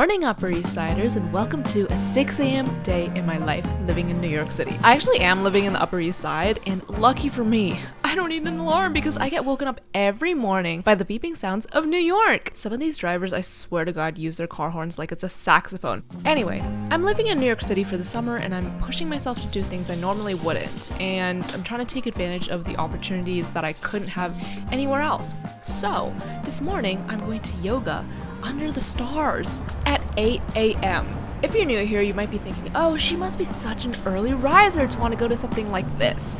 morning, Upper East Siders, and welcome to a 6 a.m. day in my life living in New York City. I actually am living in the Upper East Side, and lucky for me, I don't need an alarm because I get woken up every morning by the beeping sounds of New York. Some of these drivers, I swear to God, use their car horns like it's a saxophone. Anyway, I'm living in New York City for the summer, and I'm pushing myself to do things I normally wouldn't, and I'm trying to take advantage of the opportunities that I couldn't have anywhere else. So, this morning, I'm going to yoga under the stars at 8 a.m. If you're new here, you might be thinking, oh, she must be such an early riser to want to go to something like this.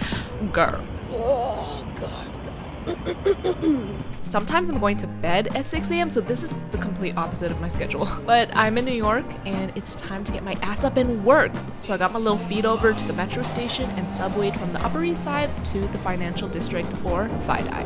Girl. Oh, God. Sometimes I'm going to bed at 6 a.m., so this is the complete opposite of my schedule. But I'm in New York, and it's time to get my ass up and work. So I got my little feet over to the metro station and subwayed from the Upper East Side to the Financial District, or FIDI.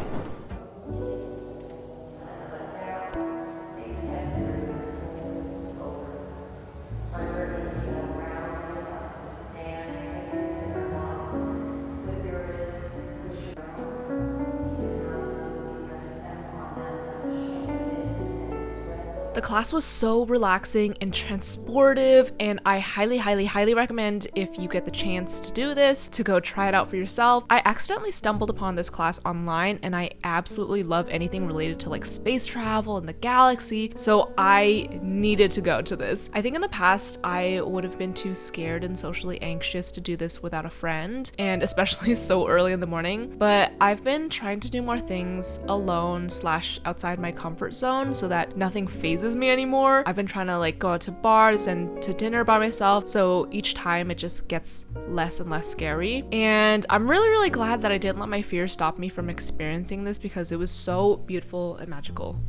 The class was so relaxing and transportive, and I highly recommend, if you get the chance to do this, to go try it out for yourself. I accidentally stumbled upon this class online, and I absolutely love anything related to like space travel and the galaxy, so I needed to go to this. I think in the past I would have been too scared and socially anxious to do this without a friend, and especially so early in the morning, but I've been trying to do more things alone / outside my comfort zone so that nothing phases me anymore. I've been trying to like go out to bars and to dinner by myself, so each time it just gets less and less scary. And I'm really glad that I didn't let my fear stop me from experiencing this because it was so beautiful and magical.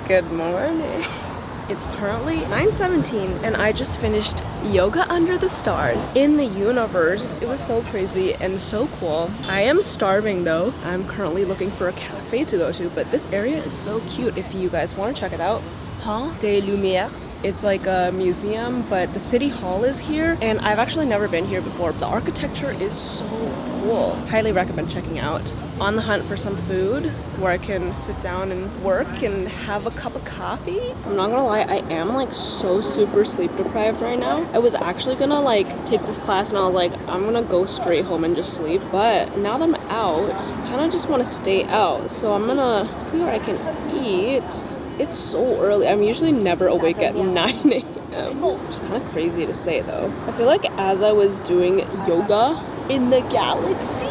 Good morning. It's currently 9:17 and I just finished yoga under the stars in the universe. It was so crazy and so cool. I am starving though. I'm currently looking for a cafe to go to, but this area is so cute if you guys want to check it out. Des Lumieres. It's like a museum, but the city hall is here, and I've actually never been here before. The architecture is so cool. Highly recommend checking out. On the hunt for some food where I can sit down and work and have a cup of coffee. I'm not gonna lie, I am like so super sleep deprived right now. I was actually gonna like take this class and I was like, I'm gonna go straight home and just sleep. But now that I'm out, I kind of just want to stay out. So I'm gonna see where I can eat. It's so early. I'm usually never awake at 9 a.m. It's kind of crazy to say though. I feel like as I was doing yoga in the galaxy,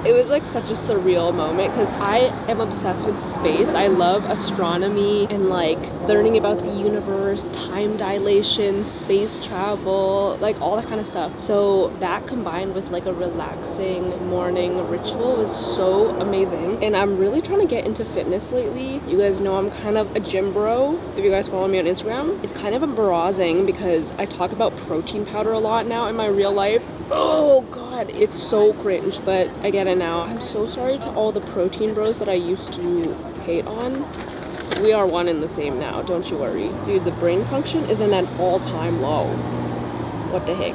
it was like such a surreal moment because I am obsessed with space. I love astronomy and like learning about the universe, time dilation, space travel, like all that kind of stuff. So that combined with like a relaxing morning ritual was so amazing. And I'm really trying to get into fitness lately. You guys know I'm kind of a gym bro. If you guys follow me on Instagram, it's kind of embarrassing because I talk about protein powder a lot now in my real life. Oh God, it's so cringe. But I get it now. I'm so sorry to all the protein bros that I used to hate on. We are one and the same now, don't you worry. Dude, the brain function is in an all-time low. What the heck?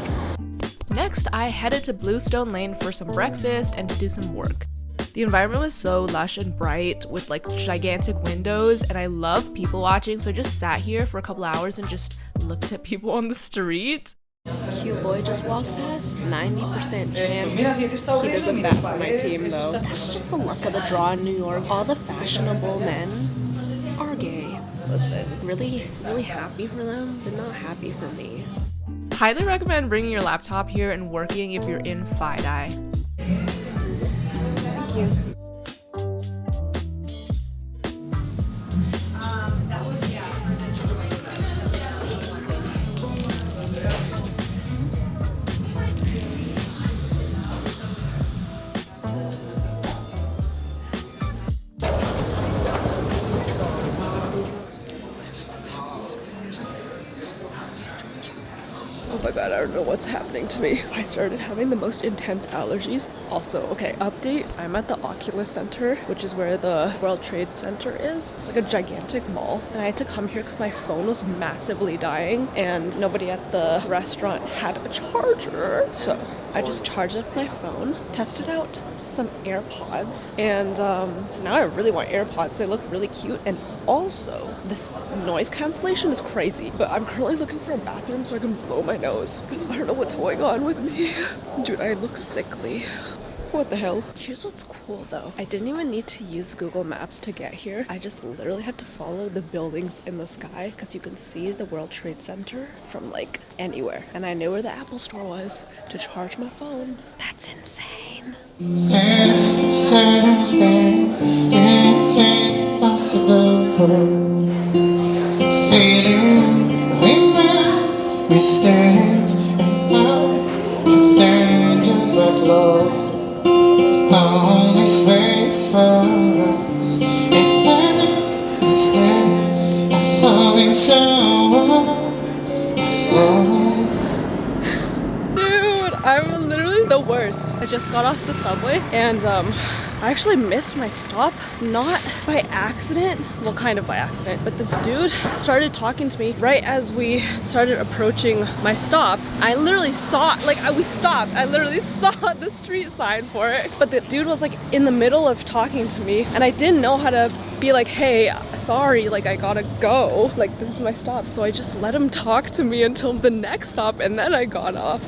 Next, I headed to Bluestone Lane for some breakfast and to do some work. The environment was so lush and bright with like gigantic windows, and I love people watching, so I just sat here for a couple hours and just looked at people on the street. Cute boy just walked past. 90% chance he doesn't bat for my team though. That's just the luck of the draw in New York. All the fashionable men are gay. Listen, really happy for them, but not happy for me. Highly recommend bringing your laptop here and working if you're in FIDI. Thank you. Oh my God, I don't know what's happening to me. I started having the most intense allergies. Also, okay, update. I'm at the Oculus Center, which is where the World Trade Center is. It's like a gigantic mall. And I had to come here because my phone was massively dying and nobody at the restaurant had a charger. So I just charged up my phone, tested out some AirPods, and now I really want AirPods. They look really cute, and also this noise cancellation is crazy. But I'm currently looking for a bathroom so I can blow my nose because I don't know what's going on with me. Dude, I look sickly. What the hell? Here's what's cool though. I didn't even need to use Google Maps to get here. I just literally had to follow the buildings in the sky because you can see the World Trade Center from like anywhere. And I knew where the Apple store was to charge my phone. That's insane. Yes, circumstance, it's impossible for fading, we make mistakes, and now dangers but love always waits for us. And instead of loving someone, Dude, I'm literally the worst. I just got off the subway and I actually missed my stop, not by accident, well kind of by accident, but this dude started talking to me right as we started approaching my stop. I literally saw, we stopped, I literally saw the street sign for it, but the dude was like in the middle of talking to me and I didn't know how to be like, hey, sorry, like I gotta go, like this is my stop. So I just let him talk to me until the next stop and then I got off.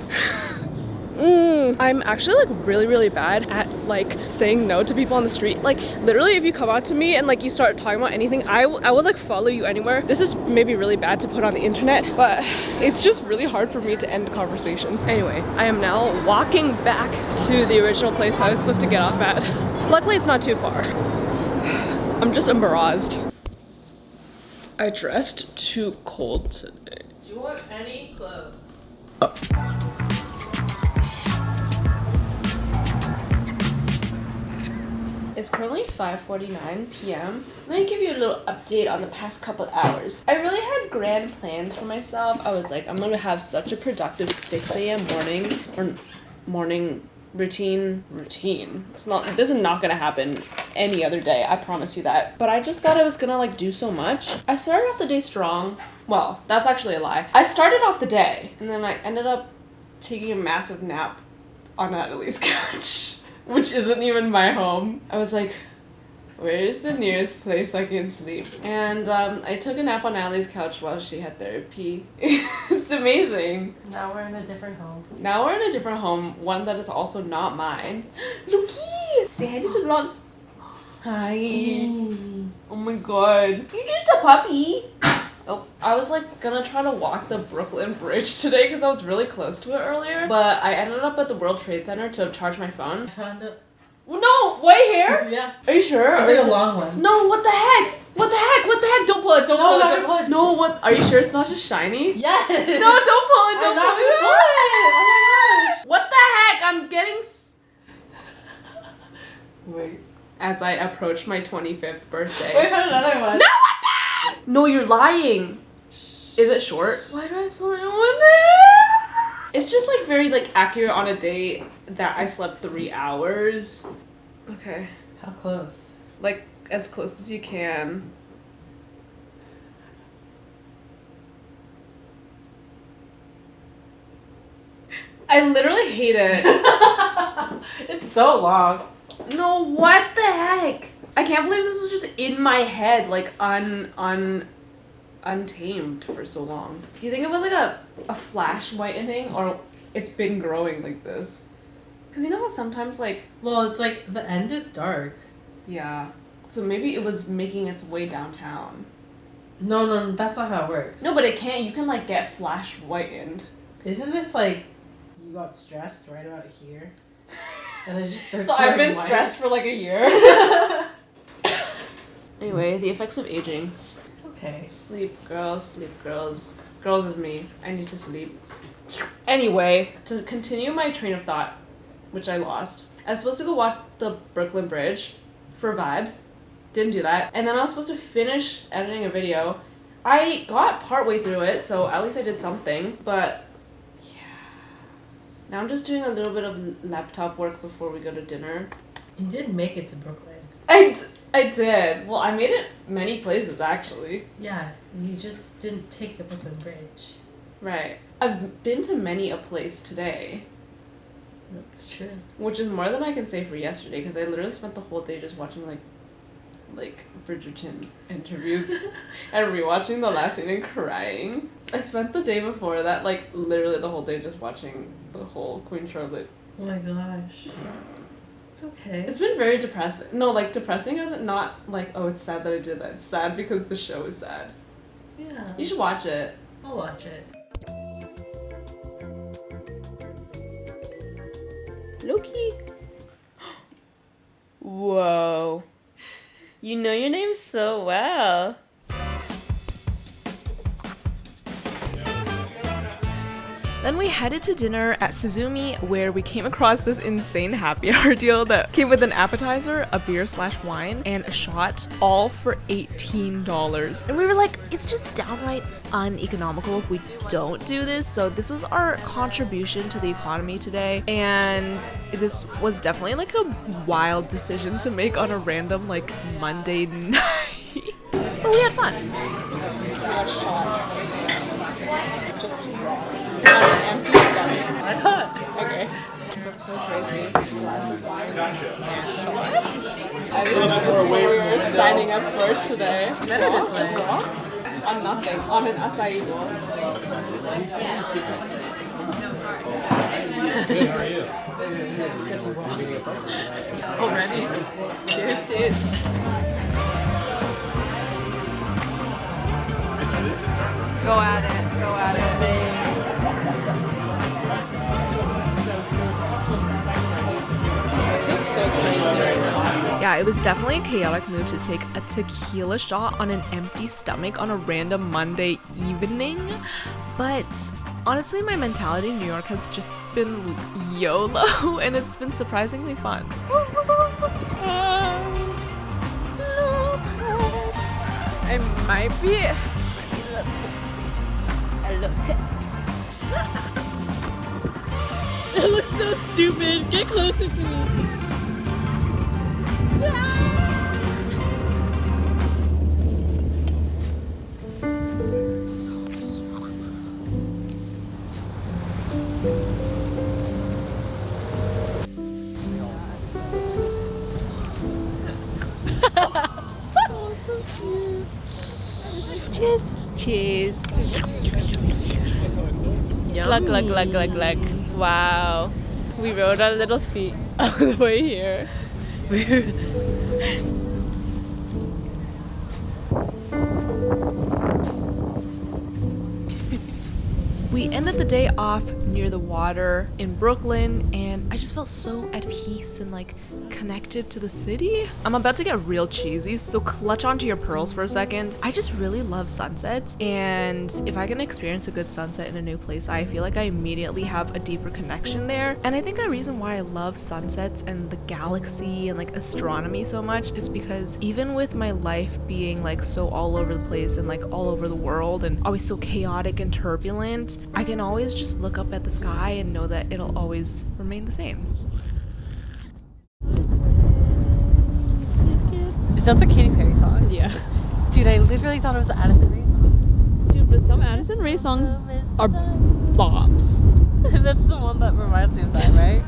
I'm actually like really bad at like saying no to people on the street. Like literally if you come out to me and like you start talking about anything, I will like follow you anywhere. This is maybe really bad to put on the internet, but it's just really hard for me to end a conversation. Anyway, I am now walking back to the original place I was supposed to get off at. Luckily it's not too far. I'm just embarrassed. I dressed too cold today. Do you want any clothes? It's currently 5:49 p.m. Let me give you a little update on the past couple hours. I really had grand plans for myself. I was like, I'm gonna have such a productive 6 a.m. morning routine. This is not gonna happen any other day, I promise you that. But I just thought I was gonna like do so much. I started off the day strong. Well, that's actually a lie. I started off the day and then I ended up taking a massive nap on Natalie's couch. Which isn't even my home. I was like, where's the nearest place I can sleep? And I took a nap on Natalie's couch while she had therapy. It's amazing. Now we're in a different home. Now we're in a different home, one that is also not mine. Looky! Say hi to the vlog. Hi. Oh my god. You're just a puppy. Oh, I was like gonna try to walk the Brooklyn Bridge today because I was really close to it earlier. But I ended up at the World Trade Center to charge my phone. I found it. No, white hair? Yeah. Are you sure? It's like a long one. No, what the heck? What the heck? What the heck? Don't pull it. Don't pull it. not gonna pull it. No, what? Are you sure it's not just shiny? Yes. No, don't pull it. Don't I'm not pull it. gonna pull it. Oh my gosh. What the heck? I'm getting. Wait. As I approach my 25th birthday. Wait, found another one. No, what the heck? No, you're lying. Is it short? Why do I have so many one there? It's just like very like accurate on a day that I slept 3 hours. Okay. How close? Like as close as you can. I literally hate it. It's so long. No, what the heck? I can't believe this was just in my head, like untamed for so long. Do you think it was like a flash whitening or it's been growing like this? Because you know how sometimes like... Well, it's like the end is dark. Yeah. So maybe it was making its way downtown. No, that's not how it works. No, but it can't. You can like get flash whitened. Isn't this like you got stressed right about here? And it just starts So I've been white? stressed for like a year. Anyway, the effects of aging. It's okay. Sleep, girls, sleep, girls. Girls is me. I need to sleep. Anyway, to continue my train of thought, which I lost, I was supposed to go walk the Brooklyn Bridge for vibes. Didn't do that. And then I was supposed to finish editing a video. I got partway through it, so at least I did something. But yeah. Now I'm just doing a little bit of laptop work before we go to dinner. You did make it to Brooklyn. I did. Well, I made it many places, actually. Yeah, you just didn't take the Brooklyn Bridge. Right. I've been to many a place today. That's true. Which is more than I can say for yesterday, because I literally spent the whole day just watching like Bridgerton interviews and rewatching the last scene and crying. I spent the day before that, like, literally the whole day just watching the whole Queen Charlotte. Oh my gosh. It's okay. It's been very depressing. No, like, depressing as not like, oh, it's sad that I did that. It's sad because the show is sad. Yeah. You should watch it. I'll watch it. Loki. Whoa. You know your name so well. Then we headed to dinner at Suzumi, where we came across this insane happy hour deal that came with an appetizer, a beer/wine, and a shot, all for $18. And we were like, it's just downright uneconomical if we don't do this. So this was our contribution to the economy today, and this was definitely like a wild decision to make on a random like Monday night. But we had fun. Just raw. On an empty stomach. Okay. That's so crazy. Glass of wine. I didn't know what we were signing up for today. Just raw? On nothing. On an acai bowl. Good, how are you? Just raw. Already? Cheers. Cheers. Go at it. Go at it. I feel so crazy right now. Yeah, it was definitely a chaotic move to take a tequila shot on an empty stomach on a random Monday evening, but honestly, my mentality in New York has just been YOLO, and it's been surprisingly fun. I might be a little tips. It looks so stupid. Get closer to me. Cheers. Cheers. Glug, glug, glug, glug, glug. Wow. We rode our little feet all the way here. We ended the day off near the water in Brooklyn, and I just felt so at peace and like connected to the city. I'm about to get real cheesy, so clutch onto your pearls for a second. I just really love sunsets, and if I can experience a good sunset in a new place, I feel like I immediately have a deeper connection there. And I think the reason why I love sunsets and the galaxy and like astronomy so much is because even with my life being like so all over the place and like all over the world and always so chaotic and turbulent, I can always just look up at the sky and know that it'll always remain the same. Is that the Katy Perry song? Yeah. Dude, I literally thought it was the Addison Rae song. Dude, but some Addison Rae songs are bombs. That's the one that reminds me of that, right?